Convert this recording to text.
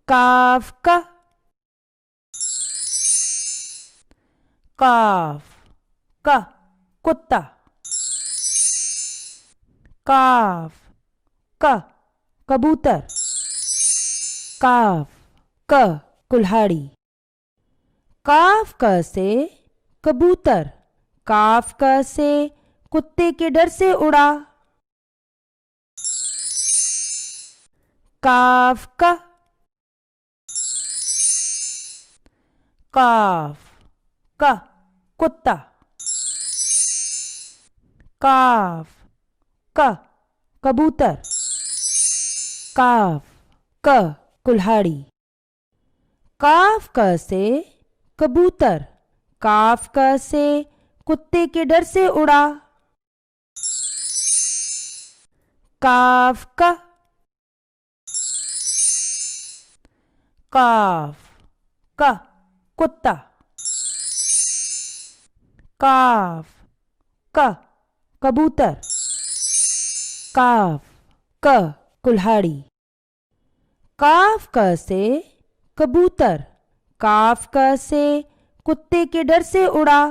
काफ का, काफ का कुत्ता, काफ का कबूतर, काफ क कुल्हाड़ी। काफ क से कबूतर काफ क से कुत्ते के डर से उड़ा। काफ का, काफ का कुत्ता, काफ का कबूतर, काफ क कुल्हाड़ी। काफ क से कबूतर काफ क से कुत्ते के डर से उड़ा। काफ का, काफ का कुत्ता, काफ का कबूतर, काफ क कुल्हाड़ी। काफ क से कबूतर काफ क से कुत्ते के डर से उड़ा।